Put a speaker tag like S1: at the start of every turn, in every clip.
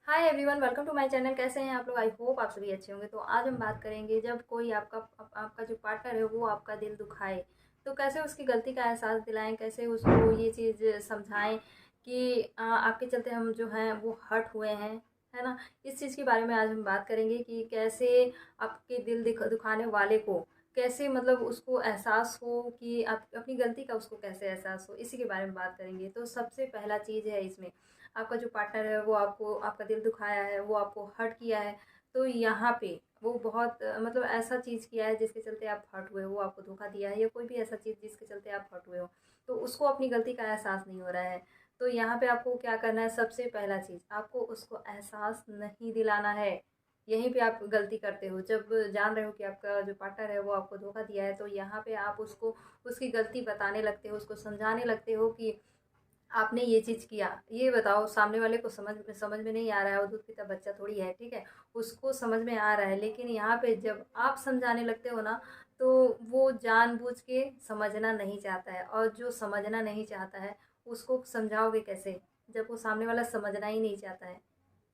S1: Hi everyone, welcome to my channel. कैसे हैं आप लोग? आई होप आप सभी अच्छे होंगे। तो आज हम बात करेंगे, जब कोई आपका जो पार्टनर है वो आपका दिल दुखाए तो कैसे उसकी गलती का एहसास दिलाएं, कैसे उसको ये चीज़ समझाएं कि आपके चलते हम जो हैं वो हर्ट हुए हैं, है ना। इस चीज़ के बारे में आज हम बात करेंगे कि कैसे आपके दिल दुखाने वाले को कैसे मतलब उसको एहसास हो कि आप अपनी गलती का उसको कैसे एहसास हो, इसी के बारे में बात करेंगे। तो सबसे पहला चीज़ है इसमें, आपका जो पार्टनर है वो आपको आपका दिल दुखाया है, वो आपको हर्ट किया है। तो यहाँ पे वो बहुत मतलब ऐसा चीज़ किया है जिसके चलते आप हर्ट हुए हो, वो आपको धोखा दिया है या कोई भी ऐसा चीज़ जिसके चलते आप हर्ट हुए हो, तो उसको अपनी गलती का एहसास नहीं हो रहा है। तो यहाँ पे आपको क्या करना है, सबसे पहला चीज़ आपको उसको एहसास नहीं दिलाना है। यहीं पे आप गलती करते हो, जब जान रहे हो कि आपका जो पार्टनर है वो आपको धोखा दिया है, तो यहाँ पे आप उसको उसकी गलती बताने लगते हो, उसको समझाने लगते हो कि आपने ये चीज़ किया। ये बताओ, सामने वाले को समझ में नहीं आ रहा है, वो दूध पीता बच्चा थोड़ी है, ठीक है। उसको समझ में आ रहा है, लेकिन यहाँ पे जब आप समझाने लगते हो ना, तो वो जानबूझ के समझना नहीं चाहता है। और जो समझना नहीं चाहता है उसको समझाओगे कैसे, जब वो सामने वाला समझना ही नहीं चाहता है,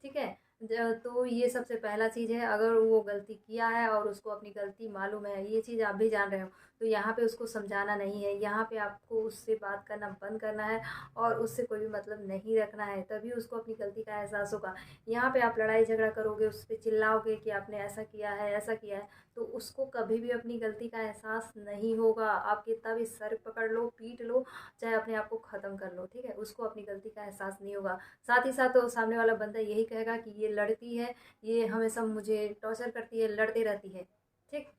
S1: ठीक है। तो ये सबसे पहला चीज़ है। अगर वो गलती किया है और उसको अपनी गलती मालूम है, ये चीज़ आप भी जान रहे हो, तो यहाँ पे उसको समझाना नहीं है। यहाँ पे आपको उससे बात करना बंद करना है और उससे कोई भी मतलब नहीं रखना है, तभी उसको अपनी गलती का एहसास होगा। यहाँ पे आप लड़ाई झगड़ा करोगे, उस पर चिल्लाओगे कि आपने ऐसा किया है ऐसा किया है, तो उसको कभी भी अपनी गलती का एहसास नहीं होगा। आप कितना भी सर पकड़ लो, पीट लो, चाहे अपने आप को ख़त्म कर लो, ठीक है, उसको अपनी गलती का एहसास नहीं होगा। साथ ही साथ वो सामने वाला बंदा यही कहेगा कि ये लड़ती है, ये हमेशा मुझे टॉर्चर करती है, लड़ते रहती है, ठीक।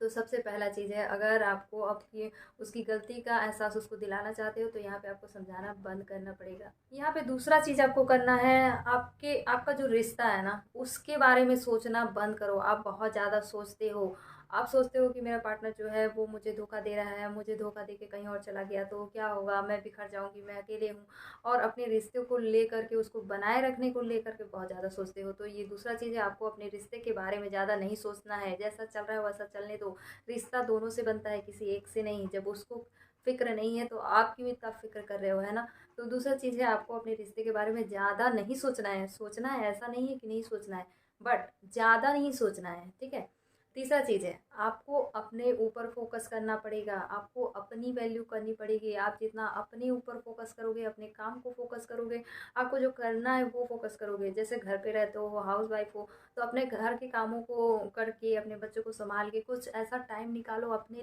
S1: तो सबसे पहला चीज़ है, अगर आपको आपकी उसकी गलती का एहसास उसको दिलाना चाहते हो, तो यहाँ पे आपको समझाना बंद करना पड़ेगा। यहाँ पे दूसरा चीज़ आपको करना है, आपके आपका जो रिश्ता है ना उसके बारे में सोचना बंद करो। आप बहुत ज़्यादा सोचते हो। आप सोचते हो कि मेरा पार्टनर जो है वो मुझे धोखा दे रहा है, मुझे धोखा दे के कहीं और चला गया तो क्या होगा, मैं बिखर जाऊंगी, मैं अकेले हूँ। और अपने रिश्ते को लेकर के, उसको बनाए रखने को लेकर के बहुत ज़्यादा सोचते हो। तो ये दूसरा चीज़ है, आपको अपने रिश्ते के बारे में ज़्यादा नहीं सोचना है। जैसा चल रहा है वैसा चलने दो। रिश्ता दोनों से बनता है, किसी एक से नहीं। जब उसको फ़िक्र नहीं है तो आप क्यों इतना फ़िक्र कर रहे हो, है ना। तो दूसरा चीज़ है, आपको अपने रिश्ते के बारे में ज़्यादा नहीं सोचना है। सोचना है, ऐसा नहीं है कि नहीं सोचना है, बट ज़्यादा नहीं सोचना है, ठीक है। तीसरा चीज़ है, आपको अपने ऊपर फोकस करना पड़ेगा, आपको अपनी वैल्यू करनी पड़ेगी। आप जितना अपने ऊपर फोकस करोगे, अपने काम को फोकस करोगे, आपको जो करना है वो फोकस करोगे। जैसे घर पे रहते हो, हाउस वाइफ हो, तो अपने घर के कामों को करके, अपने बच्चों को संभाल के कुछ ऐसा टाइम निकालो अपने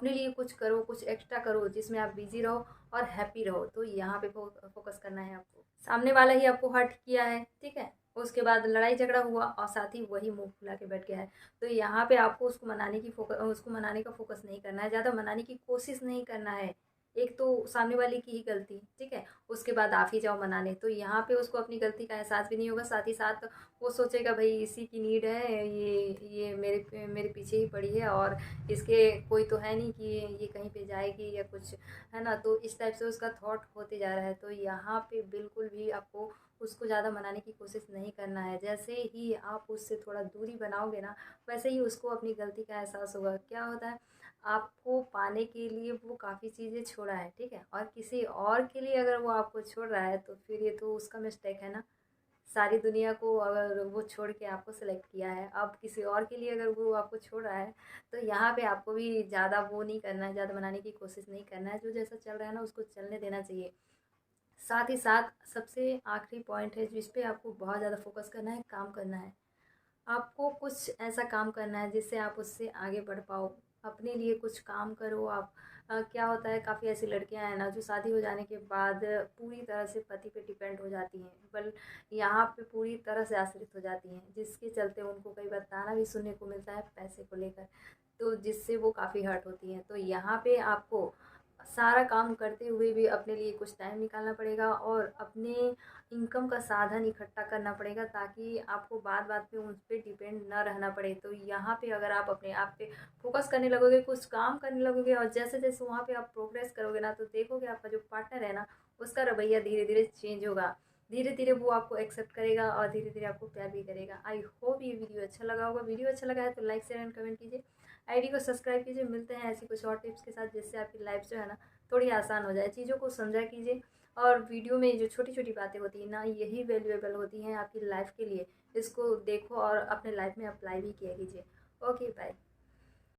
S1: लिए कुछ करो, कुछ एक्स्ट्रा करो जिसमें आप बिजी रहो और हैप्पी रहो। तो यहाँ पे फोकस करना है आपको। सामने वाला ही आपको हर्ट किया है, ठीक है, उसके बाद लड़ाई झगड़ा हुआ और साथ ही वही मुंह फुला के बैठ गया है, तो यहाँ पे आपको उसको मनाने का फोकस नहीं करना है, ज़्यादा मनाने की कोशिश नहीं करना है। एक तो सामने वाले की ही गलती, ठीक है, उसके बाद आप ही जाओ मनाने, तो यहाँ पे उसको अपनी गलती का एहसास भी नहीं होगा। साथ ही साथ वो सोचेगा भाई इसी की नीड है, ये मेरे पीछे ही पड़ी है और इसके कोई तो है नहीं कि ये कहीं पे जाएगी या कुछ, है ना। तो इस टाइप से उसका थॉट होते जा रहा है। तो यहाँ पे बिल्कुल भी आपको उसको ज़्यादा मनाने की कोशिश नहीं करना है। जैसे ही आप उससे थोड़ा दूरी बनाओगे ना, वैसे ही उसको अपनी गलती का एहसास होगा। क्या होता है, आपको पाने के लिए वो काफ़ी चीज़ें छोड़ा है, ठीक है, और किसी और के लिए अगर वो आपको छोड़ रहा है तो फिर ये तो उसका मिस्टेक है ना। सारी दुनिया को अगर वो छोड़ के आपको सेलेक्ट किया है, अब किसी और के लिए अगर वो आपको छोड़ रहा है, तो यहाँ पे आपको भी ज़्यादा वो नहीं करना है, ज़्यादा मनाने की कोशिश नहीं करना है। जो जैसा चल रहा है ना उसको चलने देना चाहिए। साथ ही साथ सबसे आखिरी पॉइंट है जिस पे आपको बहुत ज़्यादा फोकस करना है, काम करना है। आपको कुछ ऐसा काम करना है जिससे आप उससे आगे बढ़ पाओ। अपने लिए कुछ काम करो आप। क्या होता है, काफ़ी ऐसी लड़कियां हैं ना जो शादी हो जाने के बाद पूरी तरह से पति पे डिपेंड हो जाती हैं, बल यहाँ पे पूरी तरह से आश्रित हो जाती हैं, जिसके चलते उनको कई बार ताना भी सुनने को मिलता है पैसे को लेकर, तो जिससे वो काफ़ी हर्ट होती हैं। तो यहाँ पे आपको सारा काम करते हुए भी अपने लिए कुछ टाइम निकालना पड़ेगा और अपने इनकम का साधन इकट्ठा करना पड़ेगा, ताकि आपको बात बात पे उन पे डिपेंड ना रहना पड़े। तो यहाँ पे अगर आप अपने आप पे फोकस करने लगोगे, कुछ काम करने लगोगे और जैसे जैसे वहाँ पे आप प्रोग्रेस करोगे ना, तो देखोगे आपका जो पार्टनर है ना उसका रवैया धीरे धीरे चेंज होगा। धीरे धीरे वो आपको एक्सेप्ट करेगा और धीरे धीरे आपको प्यार भी करेगा। आई होप ये वीडियो अच्छा लगा होगा। वीडियो अच्छा लगा है तो लाइक शेयर एंड कमेंट कीजिए, आईडी को सब्सक्राइब कीजिए। मिलते हैं ऐसी कुछ और टिप्स के साथ जिससे आपकी लाइफ जो है ना थोड़ी आसान हो जाए। चीज़ों को समझा कीजिए और वीडियो में जो छोटी छोटी बातें होती हैं ना, यही वैल्यूएबल होती हैं आपकी लाइफ के लिए। इसको देखो और अपने लाइफ में अप्लाई भी किया कीजिए। Okay bye.